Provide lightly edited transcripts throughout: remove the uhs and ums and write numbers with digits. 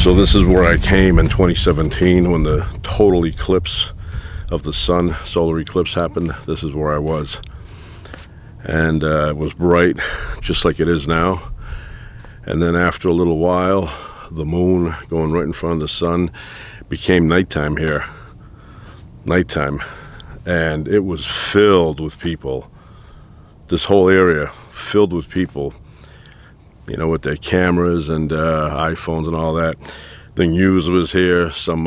So this is where I came in 2017 when the total eclipse of the sun, solar eclipse, happened. This is where I was. And it was bright, just like it is now. And then after a little while, the moon going right in front of the sun became nighttime here. Nighttime. And it was filled with people. This whole area filled with people, you know, with their cameras and iPhones and all that. The news was here. Some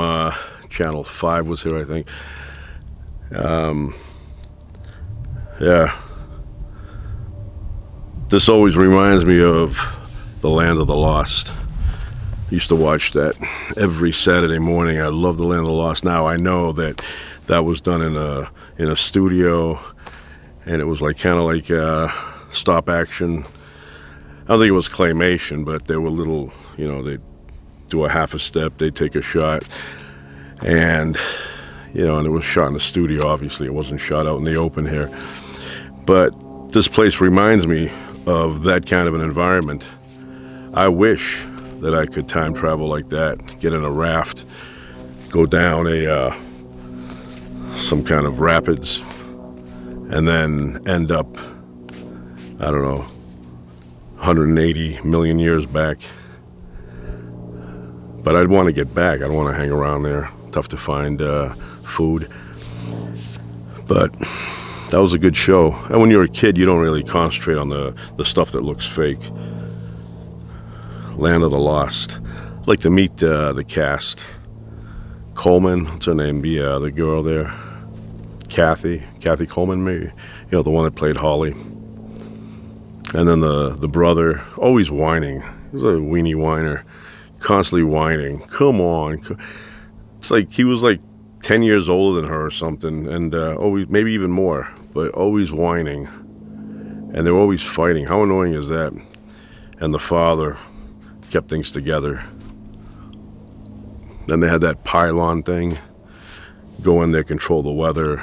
Channel 5 was here, I think. Yeah. This always reminds me of The Land of the Lost. I used to watch that every Saturday morning. I love The Land of the Lost. Now I know that that was done in a studio, and it was like kind of like stop action. I don't think it was claymation, but they were little, you know, they'd do a half a step, they'd take a shot, and you know, and it was shot in the studio. Obviously it wasn't shot out in the open here, but this place reminds me of that kind of an environment. I wish that I could time travel like that, get in a raft, go down some kind of rapids, and then end up, I don't know, 180 million years back. But I'd want to get back. I'd want to hang around there. Tough to find food. But that was a good show. And when you're a kid, you don't really concentrate on the stuff that looks fake. Land of the Lost. I'd like to meet the cast. Coleman, what's her name? The girl there. Kathy Coleman, maybe. You know, the one that played Holly. And then the brother, always whining. He's a weenie whiner. Constantly whining. Come on. It's like he was like 10 years older than her or something, and always, maybe even more, but always whining. And they were always fighting. How annoying is that? And the father kept things together. Then they had that pylon thing. Go in there, control the weather.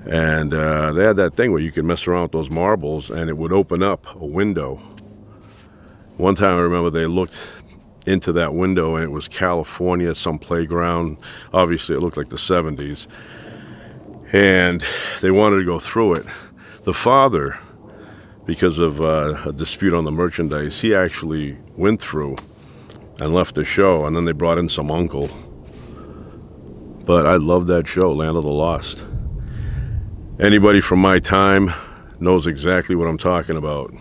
And they had that thing where you could mess around with those marbles and it would open up a window. One time I remember they looked into that window and it was California, some playground. Obviously it looked like the 70s. And they wanted to go through it. The father, because of a dispute on the merchandise, he actually went through and left the show, and then they brought in some uncle. But I love that show, Land of the Lost. Anybody from my time knows exactly what I'm talking about.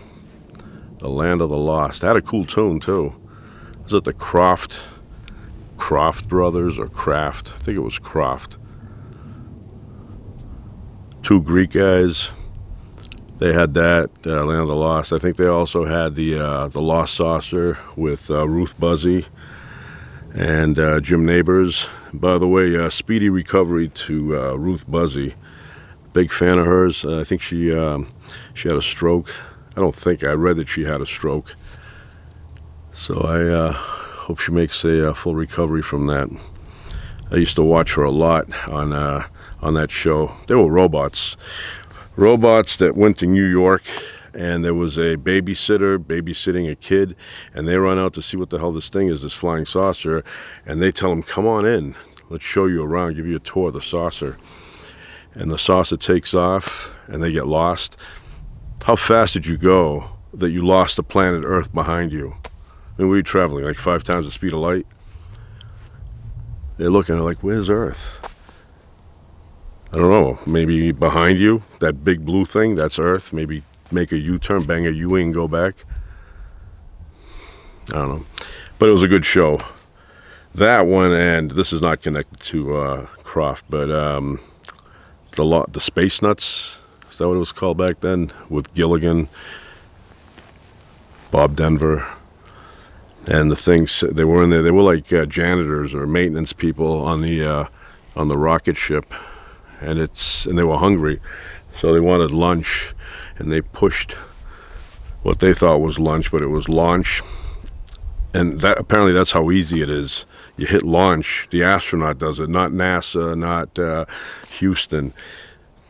The Land of the Lost. Had a cool tune too. Was it the Croft brothers or Kraft? I think it was Croft. Two Greek guys. They had that, Land of the Lost. I think they also had the Lost Saucer with Ruth Buzzy and Jim Nabors. By the way, speedy recovery to Ruth Buzzy. Big fan of hers. I think she had a stroke. I don't think, I read that she had a stroke. So I hope she makes a full recovery from that. I used to watch her a lot on that show. They were robots that went to New York, and there was a babysitter babysitting a kid, and they run out to see what the hell this thing is, this flying saucer, and they tell him, come on in, let's show you around, give you a tour of the saucer. And the saucer takes off and they get lost. How fast did you go that you lost the planet Earth behind you? I mean, were you traveling like 5 times the speed of light? They're looking, they're like, where's Earth? I don't know, maybe behind you, that big blue thing, that's Earth. Maybe make a U-turn, bang a U-wing, go back. I don't know. But it was a good show. That one, and this is not connected to Croft, but the Space Nuts, is that what it was called back then? With Gilligan, Bob Denver, and the things, they were in there, they were like janitors or maintenance people on the rocket ship. And they were hungry, so they wanted lunch, and they pushed what they thought was lunch, but it was launch. And that, apparently that's how easy it is. You hit launch, the astronaut does it, not NASA, not Houston.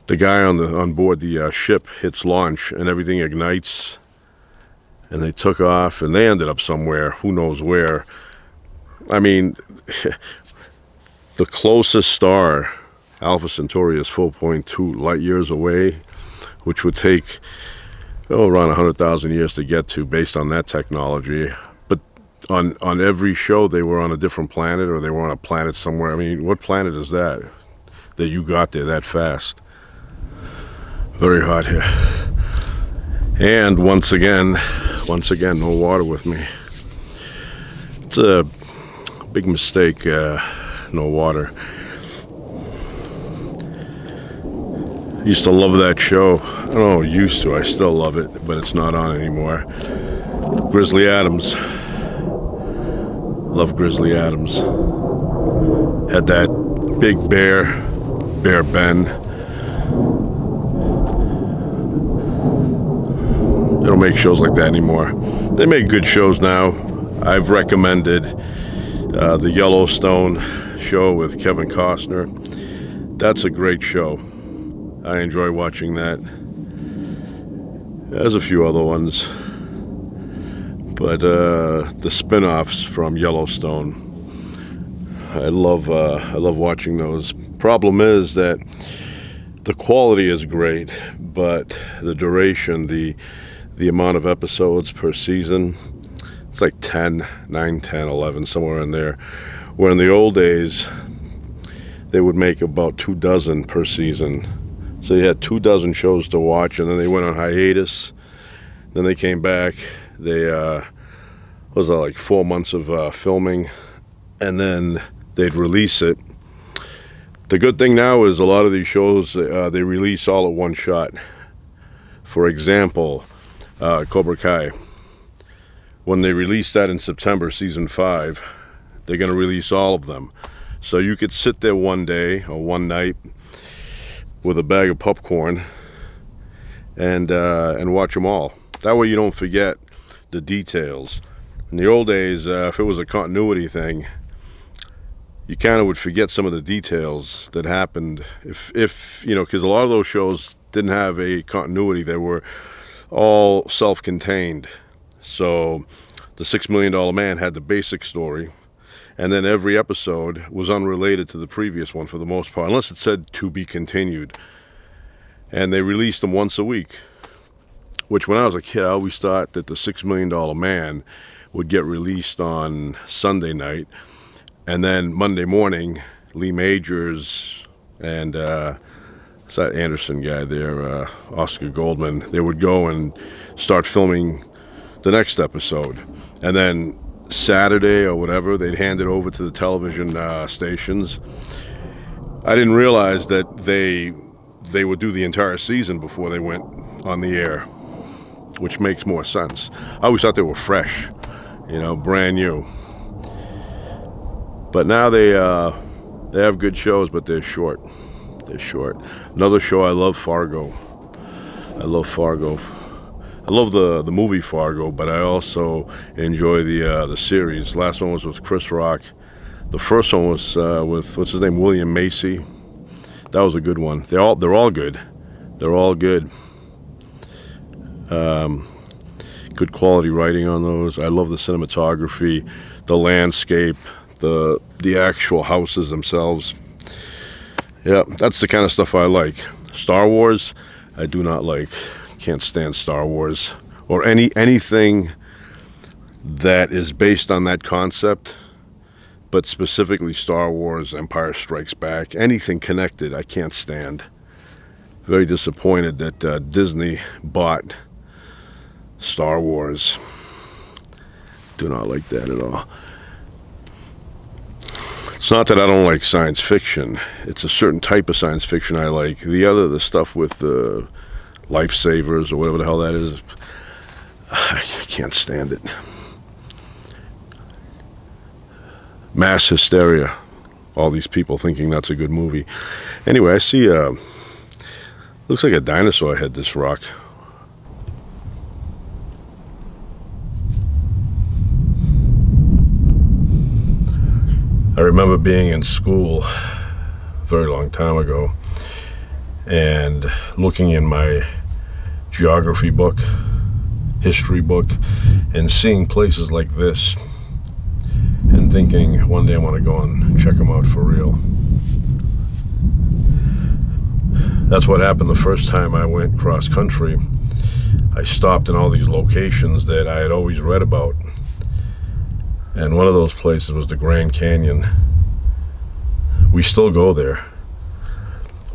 The guy on board the ship hits launch, and everything ignites, and they took off, and they ended up somewhere, who knows where. I mean, the closest star, Alpha Centauri, is 4.2 light years away, which would take around 100,000 years to get to based on that technology. But on every show, they were on a different planet, or they were on a planet somewhere. I mean, what planet is that you got there that fast? Very hot here. And once again, no water with me. It's a big mistake, no water. Used to love that show. I don't know, used to. I still love it, but it's not on anymore. Grizzly Adams. Love Grizzly Adams. Had that big bear, Bear Ben. They don't make shows like that anymore. They make good shows now. I've recommended the Yellowstone show with Kevin Costner. That's a great show. I enjoy watching that. There's a few other ones, but the spin-offs from Yellowstone, I love watching those. Problem is that the quality is great, but the duration, the amount of episodes per season, it's like 9, 10, 11, somewhere in there. Where in the old days, they would make about 24 per season. So you had 24 shows to watch, and then they went on hiatus. Then they came back. They was like 4 months of filming, and then they'd release it. The good thing now is a lot of these shows, they release all at one shot. For example, Cobra Kai. When they release that in September, season 5, they're going to release all of them. So you could sit there one day or one night with a bag of popcorn and watch them all. That way you don't forget the details. In the old days, if it was a continuity thing, you kind of would forget some of the details that happened. If you know, because a lot of those shows didn't have a continuity. They were all self-contained. So the $6 Million Man had the basic story, and then every episode was unrelated to the previous one for the most part, unless it said to be continued. And they released them once a week, which when I was a kid, I always thought that the $6 Million Man would get released on Sunday night, and then Monday morning, Lee Majors and it's that Anderson guy there, Oscar Goldman, they would go and start filming the next episode. And then Saturday or whatever, they'd hand it over to the television stations. I didn't realize that they would do the entire season before they went on the air, which makes more sense. I always thought they were fresh, you know, brand new. But now they have good shows, but they're short. They're short. Another show I love, Fargo. I love Fargo. I love the movie Fargo, but I also enjoy the series. Last one was with Chris Rock. The first one was with, what's his name, William Macy. That was a good one. They're all good. They're all good. Good quality writing on those. I love the cinematography, the landscape, the actual houses themselves. Yeah, that's the kind of stuff I like. Star Wars, I do not like. Can't stand Star Wars or anything that is based on that concept, but specifically Star Wars, Empire Strikes Back, anything connected, I can't stand. Very disappointed that Disney bought Star Wars. Do not like that at all. It's not that I don't like science fiction. It's a certain type of science fiction I like. The stuff with the lifesavers or whatever the hell that is, I can't stand it. Mass hysteria. All these people thinking that's a good movie. Anyway, I see looks like a dinosaur head, this rock. I remember being in school a very long time ago and looking in my geography book, history book, and seeing places like this and thinking one day I want to go and check them out for real. That's what happened the first time I went cross country. I stopped in all these locations that I had always read about. And one of those places was the Grand Canyon. We still go there.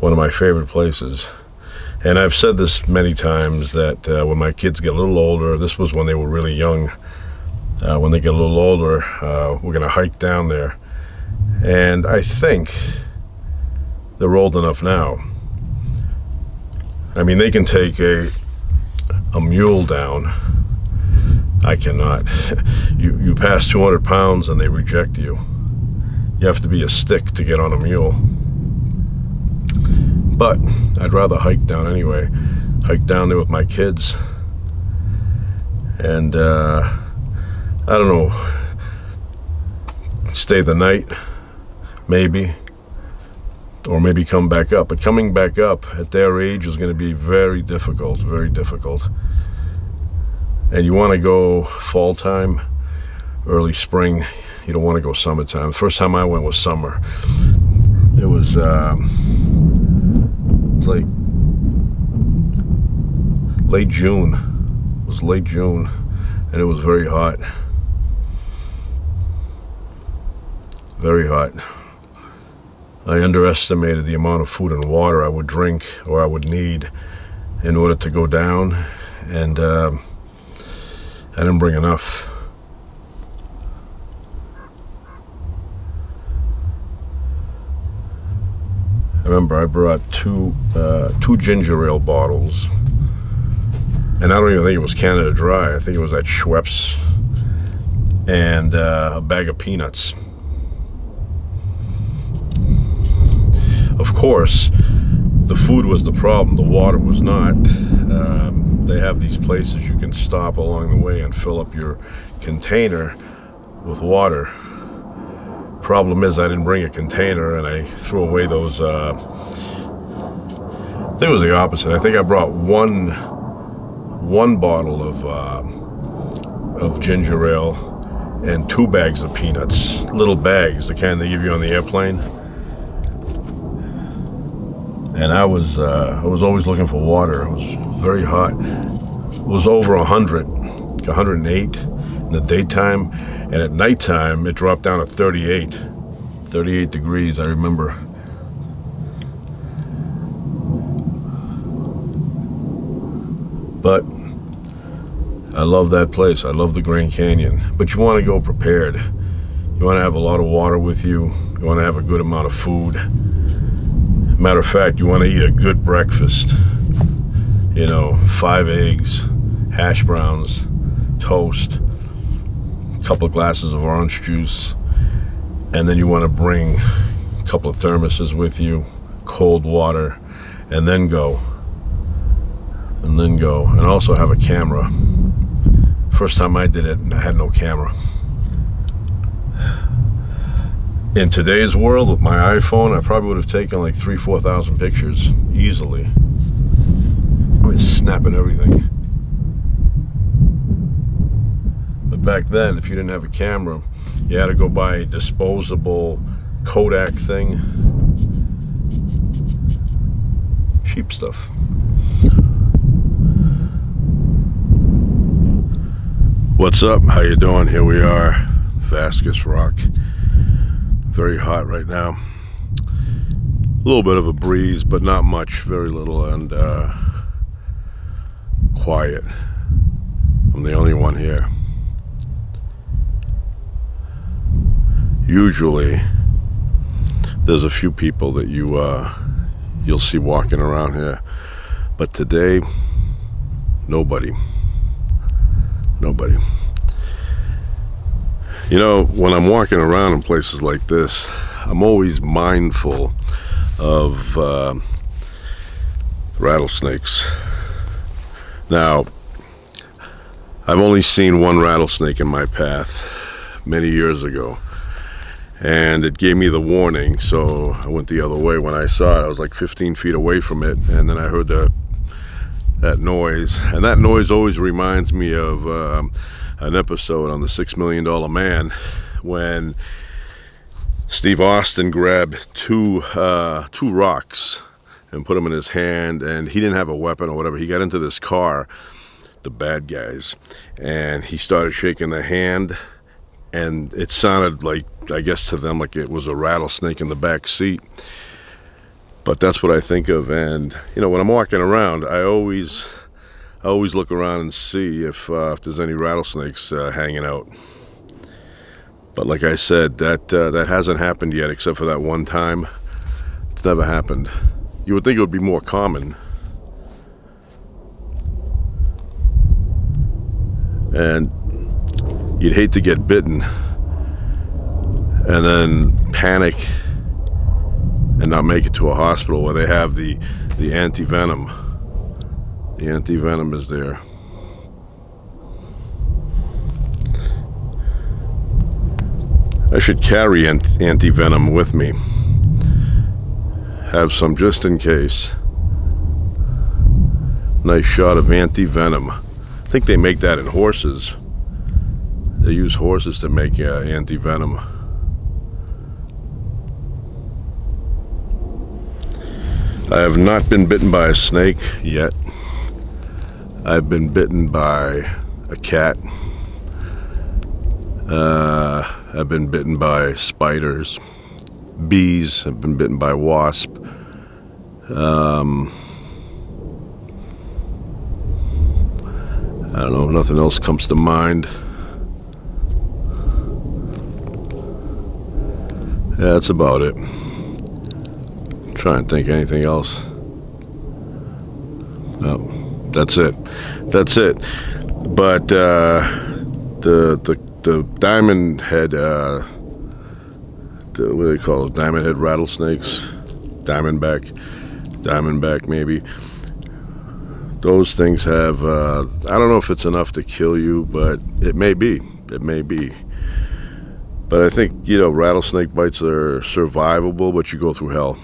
One of my favorite places. And I've said this many times that when my kids get a little older, this was when they were really young, when they get a little older, we're going to hike down there. And I think they're old enough now. I mean, they can take a mule down. I cannot. You pass 200 pounds and they reject you. You have to be a stick to get on a mule. But I'd rather hike down anyway. Hike down there with my kids. And I don't know, stay the night, maybe. Or maybe come back up. But coming back up at their age is going to be very difficult, very difficult. And you want to go fall time, early spring. You don't want to go summertime. First time I went was summer. It was like late June. It was late June, and it was very hot. Very hot. I underestimated the amount of food and water I would drink or I would need in order to go down, and I didn't bring enough. I remember I brought two ginger ale bottles, and I don't even think it was Canada Dry. I think it was at Schweppes, and a bag of peanuts. Of course, the food was the problem, the water was not. They have these places you can stop along the way and fill up your container with water. Problem is, I didn't bring a container, and I threw away those. I think it was the opposite. I think I brought one bottle of ginger ale and 2 bags of peanuts, little bags, the kind they give you on the airplane. And I was always looking for water. It was very hot. It was over 100, 108 in the daytime, and at nighttime it dropped down to 38 degrees, I remember. But I love that place. I love the Grand Canyon. But you want to go prepared. You want to have a lot of water with you. You want to have a good amount of food. Matter of fact, you want to eat a good breakfast. You know, 5 eggs, hash browns, toast, a couple of glasses of orange juice, and then you want to bring a couple of thermoses with you, cold water, and then go. And also have a camera. First time I did it, I had no camera. In today's world, with my iPhone, I probably would have taken like 3,000–4,000 pictures easily. I was snapping everything. But back then, if you didn't have a camera, you had to go buy a disposable Kodak thing. Cheap stuff. What's up? How you doing? Here we are, Vasquez Rock. Very hot right now. A little bit of a breeze, but not much, very little, and quiet. I'm the only one here. Usually there's a few people that you'll see walking around here, but today nobody. You know, when I'm walking around in places like this, I'm always mindful of rattlesnakes. Now, I've only seen one rattlesnake in my path many years ago, and it gave me the warning, so I went the other way. When I saw it, I was like 15 feet away from it, and then I heard that noise, and that noise always reminds me of an episode on the $6 Million Man when Steve Austin grabbed two rocks and put them in his hand, and he didn't have a weapon or whatever. He got into this car, the bad guys, and he started shaking the hand, and it sounded like, I guess to them, like it was a rattlesnake in the back seat. But that's what I think of. And you know, when I'm walking around, I always look around and see if there's any rattlesnakes hanging out. But like I said, that hasn't happened yet, except for that one time. It's never happened. You would think it would be more common. And you'd hate to get bitten and then panic and not make it to a hospital where they have the anti-venom. The anti-venom is there. I should carry anti-venom with me. Have some just in case. Nice shot of anti-venom. I think they make that in horses. They use horses to make anti-venom. I have not been bitten by a snake yet. I've been bitten by a cat. I've been bitten by spiders, bees. I've been bitten by wasp. I don't know, nothing else comes to mind. Yeah, that's about it. Try and think anything else. No, that's it. That's it. But the diamond head, what do they call it? Diamond head rattlesnakes, diamondback maybe. Those things have, I don't know if it's enough to kill you, but it may be. It may be. But I think, you know, rattlesnake bites are survivable, but you go through hell.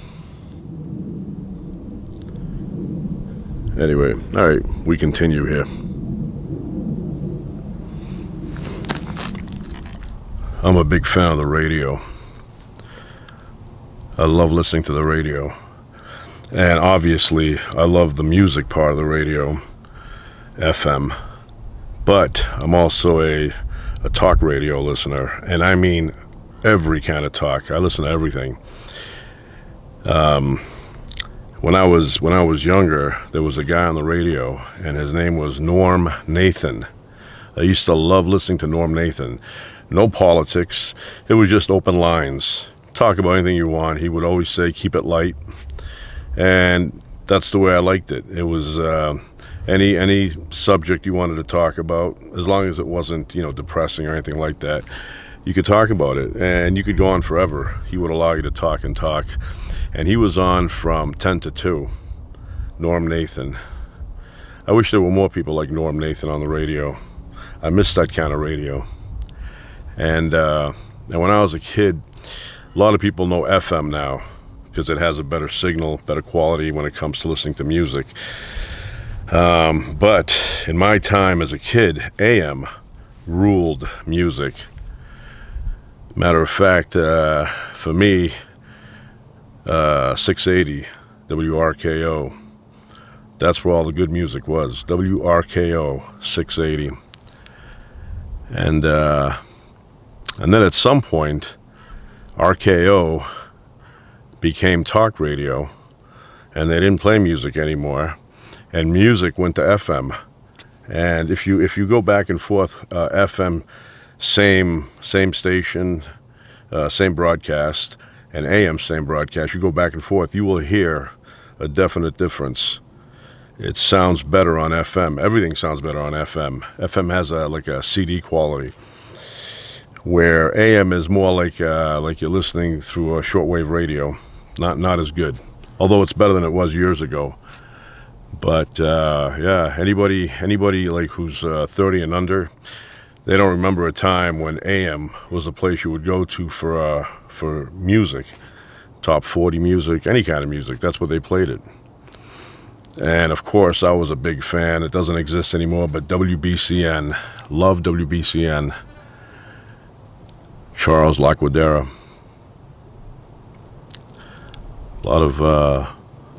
Anyway, all right, we continue here. I'm a big fan of the radio. I love listening to the radio. And obviously, I love the music part of the radio, FM. But I'm also a talk radio listener, and I mean every kind of talk. I listen to everything. When I was younger, there was a guy on the radio, and his name was Norm Nathan. I used to love listening to Norm Nathan. No politics. It was just open lines. Talk about anything you want. He would always say, keep it light. And that's the way I liked it. It was any subject you wanted to talk about, as long as it wasn't, you know, depressing or anything like that, you could talk about it, and you could go on forever. He would allow you to talk and talk. And he was on from 10 to 2, Norm Nathan. I wish there were more people like Norm Nathan on the radio. I miss that kind of radio. And when I was a kid, a lot of people know FM now because it has a better signal, better quality when it comes to listening to music. But in my time as a kid, AM ruled music. Matter of fact, for me, 680 WRKO, that's where all the good music was. WRKO 680. And then at some point, RKO became talk radio, and they didn't play music anymore, and music went to FM. And if you go back and forth, FM, same station, same broadcast, and AM, same broadcast, you go back and forth, you will hear a definite difference. It sounds better on FM. Everything sounds better on FM. FM has like a CD quality, where AM is more like you're listening through a shortwave radio. Not as good, although it's better than it was years ago. But yeah, anybody like who's 30 and under, they don't remember a time when AM was a place you would go to for music, top 40 music, any kind of music. That's where they played it. And of course, I was a big fan. It doesn't exist anymore, but WBCN, love WBCN. Charles Laquadera. A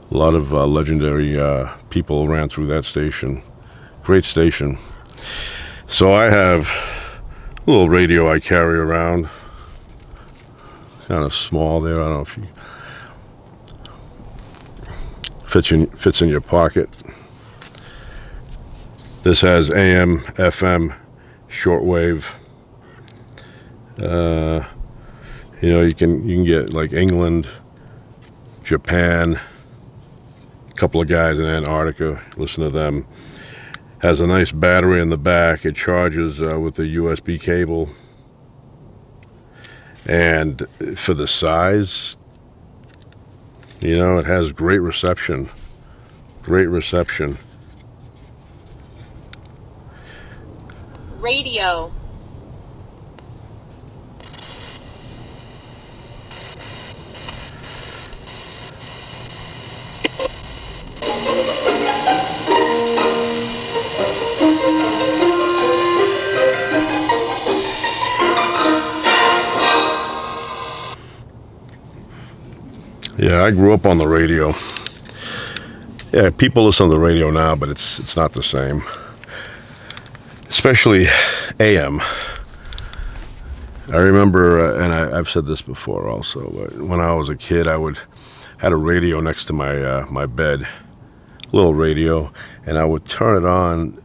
lot of legendary people ran through that station. Great station. So I have a little radio I carry around. Kind of small there. I don't know if you fits in your pocket. This has AM, FM, shortwave. You know, you can get like England, Japan, a couple of guys in Antarctica, listen to them. Has a nice battery in the back. It charges with a USB cable. And for the size, you know, it has great reception. Great reception. Radio. Yeah, I grew up on the radio. Yeah, people listen to the radio now, but it's not the same. Especially AM. I remember, and I've said this before also, but when I was a kid, had a radio next to my my bed, a little radio, and I would turn it on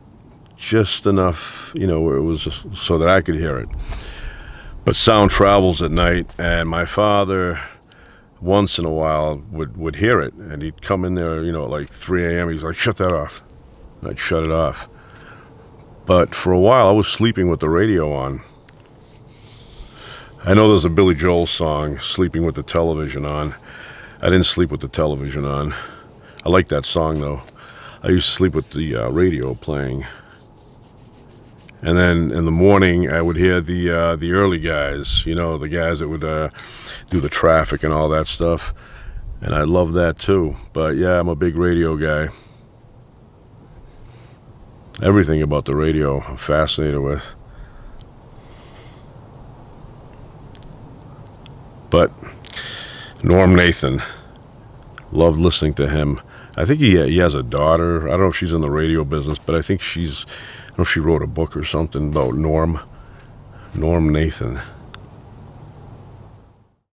just enough, you know, where it was just so that I could hear it. But sound travels at night, and my father, once in a while, would hear it, and he'd come in there, you know, at like 3 a.m. He's like, "Shut that off." And I'd shut it off. But for a while, I was sleeping with the radio on. I know there's a Billy Joel song, "Sleeping with the Television On." I didn't sleep with the television on. I like that song, though. I used to sleep with the radio playing. And then in the morning, I would hear the early guys, you know, the guys that would do the traffic and all that stuff. And I love that, too. But, yeah, I'm a big radio guy. Everything about the radio I'm fascinated with. But Norm Nathan, loved listening to him. I think he has a daughter. I don't know if she's in the radio business, but I think I don't know if she wrote a book or something about Norm Nathan.